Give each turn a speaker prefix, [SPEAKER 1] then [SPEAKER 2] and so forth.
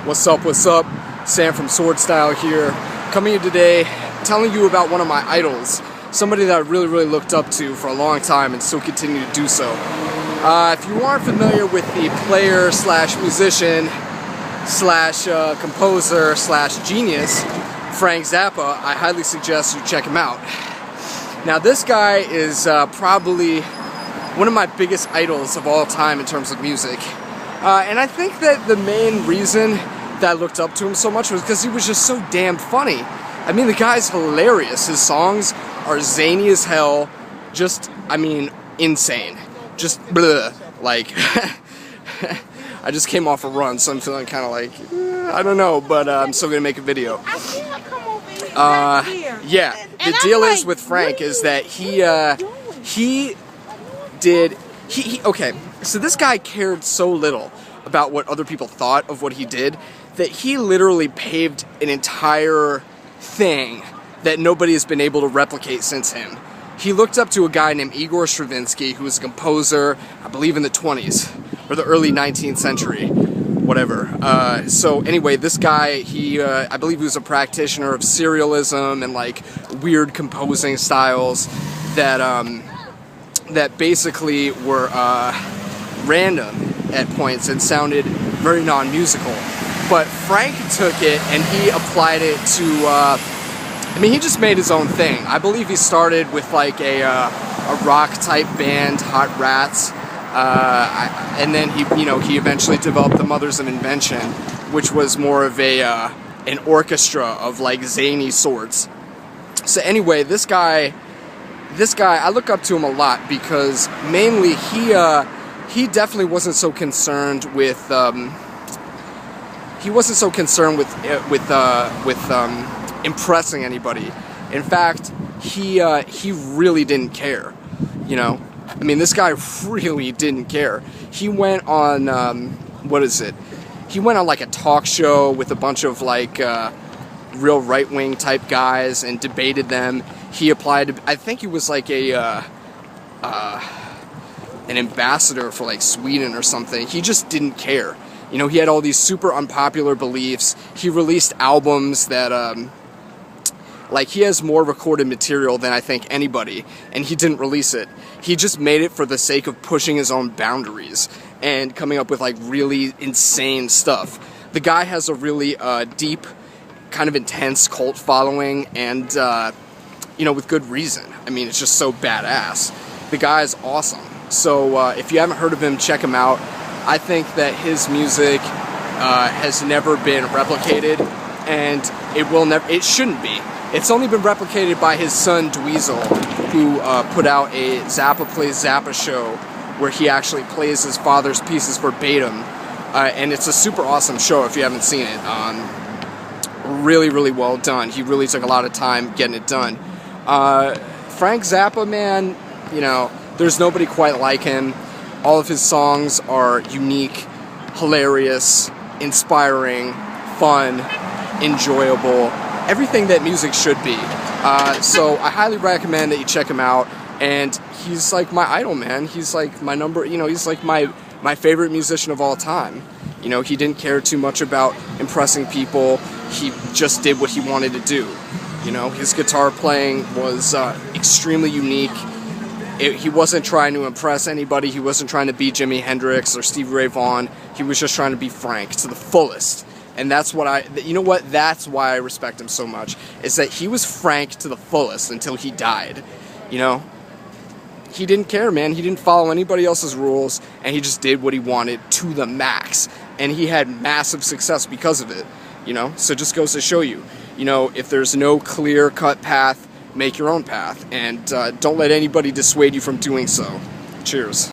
[SPEAKER 1] What's up, what's up? Sam from Swordstyle here, coming in today telling you about one of my idols, somebody that I really looked up to for a long time and still continue to do so. If you aren't familiar with the player slash musician slash composer slash genius, Frank Zappa, I highly suggest you check him out. Now this guy is probably one of my biggest idols of all time in terms of music. And I think that the main reason that I looked up to him so much was because he was just so damn funny. I mean, the guy's hilarious. His songs are zany as hell. Just, I mean, insane. Just bleh. Like, I just came off a run, so I'm feeling kind of like, I don't know, but I'm still gonna make a video. Yeah, the deal is with Frank is that okay, so this guy cared so little about what other people thought of what he did that he literally paved an entire thing that nobody has been able to replicate since him. He looked up to a guy named Igor Stravinsky, who was a composer, I believe in the 20s, or the early 19th century, whatever. So anyway, this guy, I believe he was a practitioner of serialism and like weird composing styles that, that basically were random at points and sounded very non-musical. But Frank took it and he applied it to, I mean, he just made his own thing. I believe he started with like a rock-type band, Hot Rats, and then he eventually developed the Mothers of Invention, which was more of an orchestra of like zany sorts. So anyway, this guy, I look up to him a lot because mainly he definitely wasn't so concerned with impressing anybody. In fact, he really didn't care. You know, I mean, this guy really didn't care. He went on He went on like a talk show with a bunch of like real right-wing type guys and debated them. He applied to, I think he was like an ambassador for like Sweden or something. He just didn't care. You know, he had all these super unpopular beliefs. He released albums that, like, he has more recorded material than I think anybody, and he didn't release it. He just made it for the sake of pushing his own boundaries and coming up with like really insane stuff. The guy has a really deep, kind of intense cult following, and you know, with good reason. I mean, it's just so badass. The guy is awesome. So if you haven't heard of him, check him out. I think that his music has never been replicated, and it shouldn't be. It's only been replicated by his son Weasel, who put out a Zappa Plays Zappa show where he actually plays his father's pieces verbatim, and it's a super awesome show if you haven't seen it. Really well done. He really took a lot of time getting it done. Frank Zappa, man, you know, there's nobody quite like him. All of his songs are unique, hilarious, inspiring, fun, enjoyable, everything that music should be. So I highly recommend that you check him out, and he's like my idol, man. He's like my he's like my favorite musician of all time. You know, he didn't care too much about impressing people. He just did what he wanted to do. You know, his guitar playing was extremely unique. He wasn't trying to impress anybody. He wasn't trying to be Jimi Hendrix or Stevie Ray Vaughan. He was just trying to be Frank to the fullest. And that's what you know what? That's why I respect him so much, is that he was Frank to the fullest until he died. You know? He didn't care, man. He didn't follow anybody else's rules, and he just did what he wanted to the max. And he had massive success because of it. You know? So it just goes to show you, you know, if there's no clear-cut path, make your own path, and don't let anybody dissuade you from doing so. Cheers.